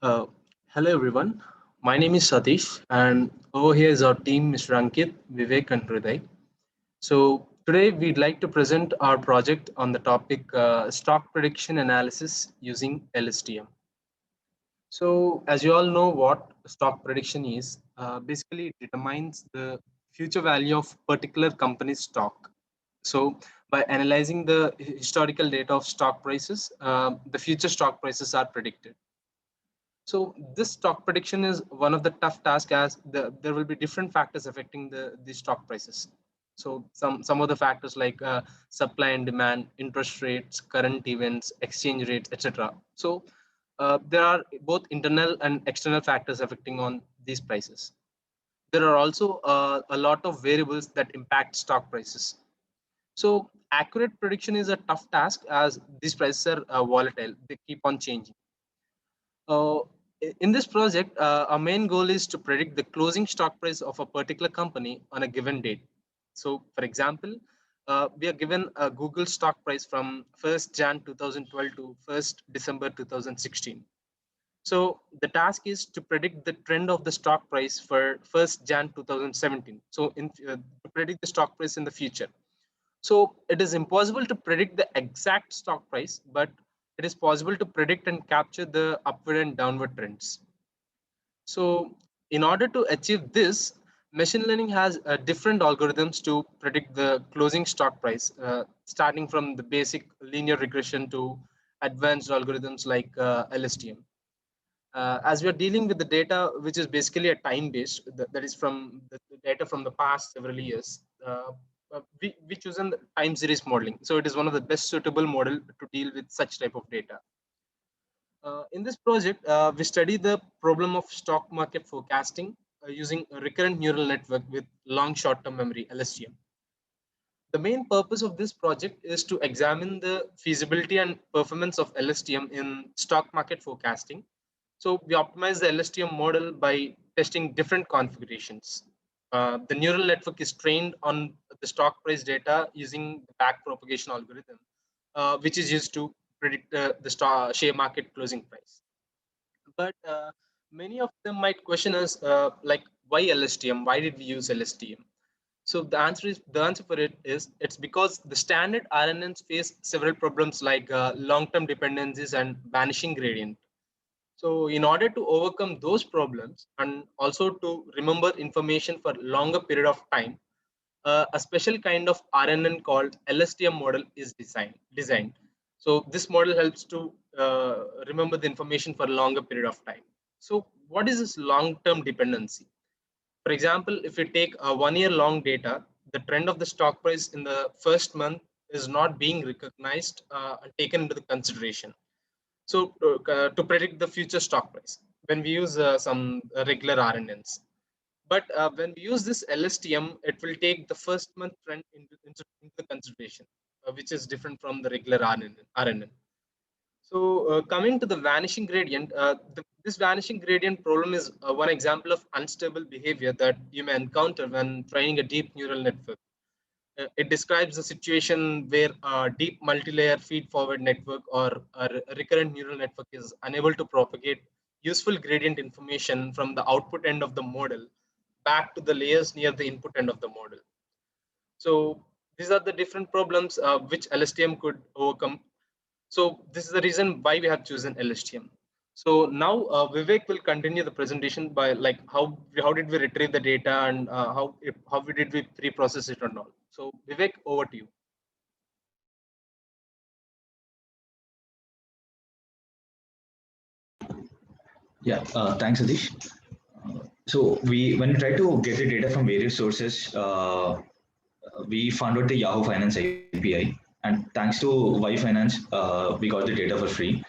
Uh, Hello everyone. My name is Satish, and over here is our team, Mr. Ankit, Vivek, and Hriday. So today we'd like to present our project on the topic stock prediction analysis using LSTM. So as you all know, what stock prediction is, basically it determines the future value of particular company's stock. So by analyzing the historical data of stock prices, the future stock prices are predicted. So this stock prediction is one of the tough tasks as there will be different factors affecting the stock prices. So some of the factors like supply and demand, interest rates, current events, exchange rates, etc. So there are both internal and external factors affecting on these prices. There are also a lot of variables that impact stock prices. So accurate prediction is a tough task as these prices are volatile; they keep on changing. Uh, in this project, our main goal is to predict the closing stock price of a particular company on a given date. So, for example, we are given a Google stock price from 1st Jan 2012 to 1st December 2016. So, the task is to predict the trend of the stock price for 1st Jan 2017. So, to predict the stock price in the future. So it is impossible to predict the exact stock price, but it is possible to predict and capture the upward and downward trends. So in order to achieve this, machine learning has different algorithms to predict the closing stock price, starting from the basic linear regression to advanced algorithms like LSTM. As we are dealing with the data, which is basically a time based, that is from the data from the past several years, we chosen the time series modeling. So it is one of the best suitable model to deal with such type of data. In this project, we study the problem of stock market forecasting using a recurrent neural network with long short-term memory, LSTM. The main purpose of this project is to examine the feasibility and performance of LSTM in stock market forecasting. So we optimize the LSTM model by testing different configurations. The neural network is trained on the stock price data using the back propagation algorithm, which is used to predict the share market closing price. But many of them might question us, like, why LSTM? Why did we use LSTM? So the answer for it is it's because the standard RNNs face several problems like long-term dependencies and vanishing gradient. So in order to overcome those problems and also to remember information for longer period of time, a special kind of RNN called LSTM model is designed. So this model helps to remember the information for a longer period of time. So what is this long-term dependency? For example, if we take a 1 year long data, the trend of the stock price in the first month is not being recognized and taken into the consideration. So to predict the future stock price when we use some regular RNNs. But when we use this LSTM, it will take the first month trend into consideration, which is different from the regular RNN. So coming to the vanishing gradient, this vanishing gradient problem is one example of unstable behavior that you may encounter when training a deep neural network. It describes a situation where a deep multi-layer feed-forward network or a recurrent neural network is unable to propagate useful gradient information from the output end of the model back to the layers near the input end of the model. So these are the different problems which LSTM could overcome. So this is the reason why we have chosen LSTM. So now Vivek will continue the presentation by like how did we retrieve the data and how did we pre-process it and all. So Vivek, over to you. Yeah, thanks, Adish. So when we try to get the data from various sources, we found out the Yahoo Finance API, and thanks to Y Finance, we got the data for free.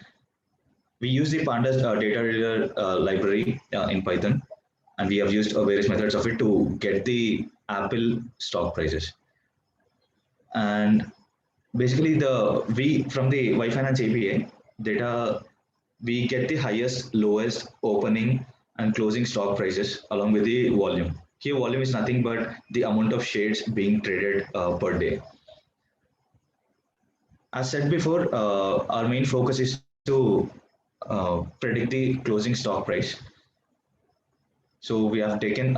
We use the Pandas data reader library in Python, and we have used various methods of it to get the Apple stock prices. And basically, the we from the Y Finance API data, we get the highest, lowest opening and closing stock prices along with the volume. Here, volume is nothing but the amount of shares being traded per day. As said before, our main focus is to predict the closing stock price. So we have taken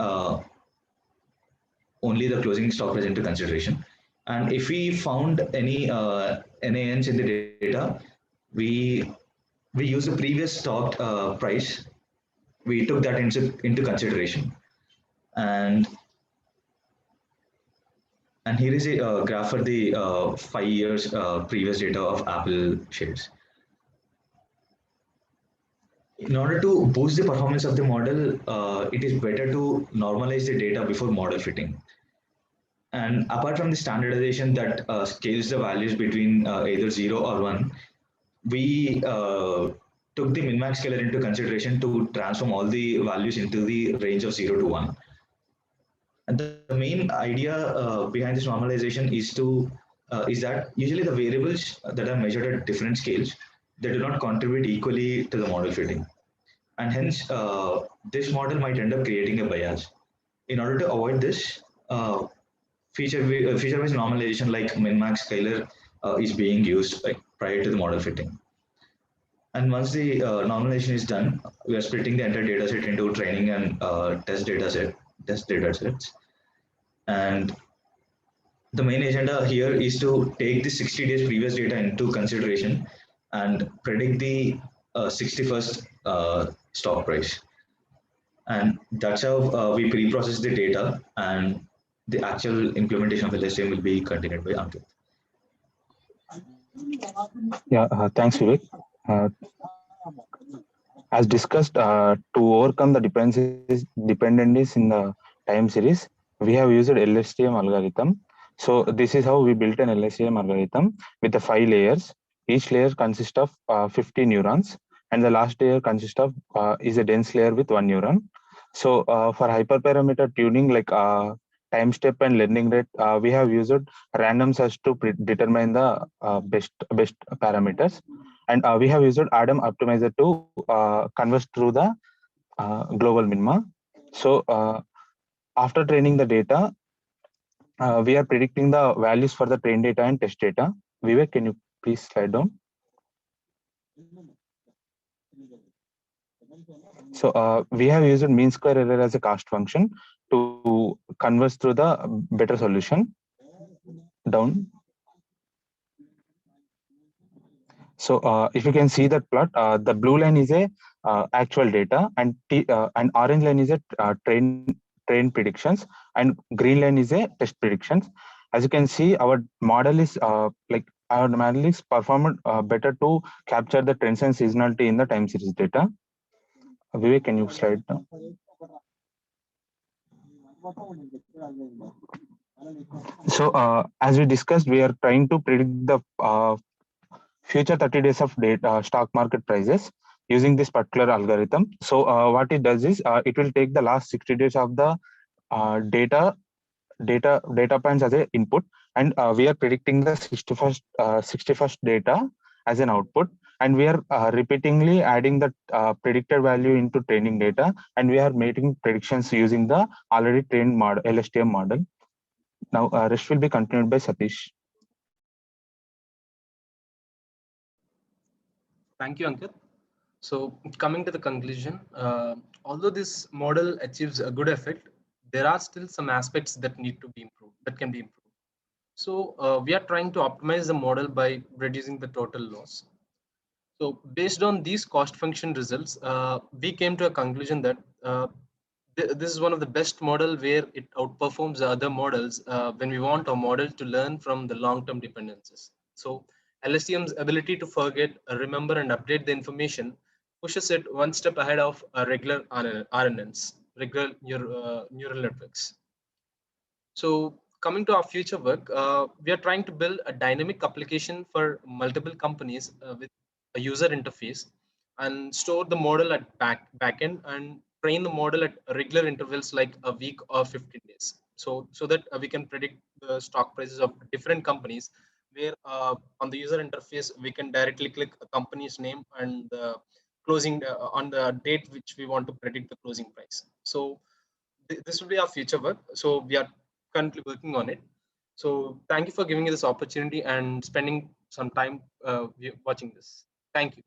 only the closing stock price into consideration. And if we found any NANs in the data, we use the previous stock price. We took that into consideration. And here is a graph for the 5 years previous data of Apple shares. In order to boost the performance of the model, it is better to normalize the data before model fitting. And apart from the standardization that scales the values between either 0 or 1, we took the min-max scaler into consideration to transform all the values into the range of 0 to 1. And the main idea behind this normalization is that usually the variables that are measured at different scales, they do not contribute equally to the model fitting. And hence, this model might end up creating a bias. In order to avoid this, feature-wise normalization like min-max scaler is being used prior to the model fitting. And once the normalization is done, we are splitting the entire data set into training and test data sets. And the main agenda here is to take the 60 days previous data into consideration and predict the 61st stock price. And that's how we pre-process the data, and the actual implementation of LSTM will be continued by Ankit. Yeah, thanks, Vivek. As discussed, to overcome the dependencies in the time series, we have used LSTM algorithm. So this is how we built an LSTM algorithm with the 5 layers. Each layer consists of 50 neurons, and the last layer consists of is a dense layer with 1 neuron. So for hyperparameter tuning, like time step and learning rate, we have used random search to determine the best parameters. And we have used ADAM optimizer to converge through the global minima. So after training the data, we are predicting the values for the train data and test data. Vivek, can you please slide down? So we have used mean square error as a cost function to converge through the better solution. Down. So if you can see that plot, the blue line is a actual data, and orange line is a train predictions, and green line is a test predictions. As you can see, our model is performed better to capture the trends and seasonality in the time series data. Vivek, can you slide down? So as we discussed, we are trying to predict the future 30 days of data stock market prices using this particular algorithm. So what it does is it will take the last 60 days of the data points as an input, and we are predicting the 61st data as an output, and we are repeatedly adding the predicted value into training data, and we are making predictions using the already trained model, LSTM model. Now rest will be continued by Satish. Thank you, Ankit. So coming to the conclusion, although this model achieves a good effect, there are still some aspects that need to be improved, that can be improved. So we are trying to optimize the model by reducing the total loss. So based on these cost function results, we came to a conclusion that this is one of the best model where it outperforms the other models when we want a model to learn from the long-term dependencies. So LSTM's ability to forget, remember, and update the information pushes it one step ahead of regular RNNs, regular neural networks. So coming to our future work, we are trying to build a dynamic application for multiple companies with a user interface, and store the model at backend, and train the model at regular intervals like a week or 15 days. So that we can predict the stock prices of different companies, where on the user interface we can directly click a company's name and the closing on the date which we want to predict the closing price. So this will be our future work. So we are currently working on it. So thank you for giving me this opportunity and spending some time watching this. Thank you.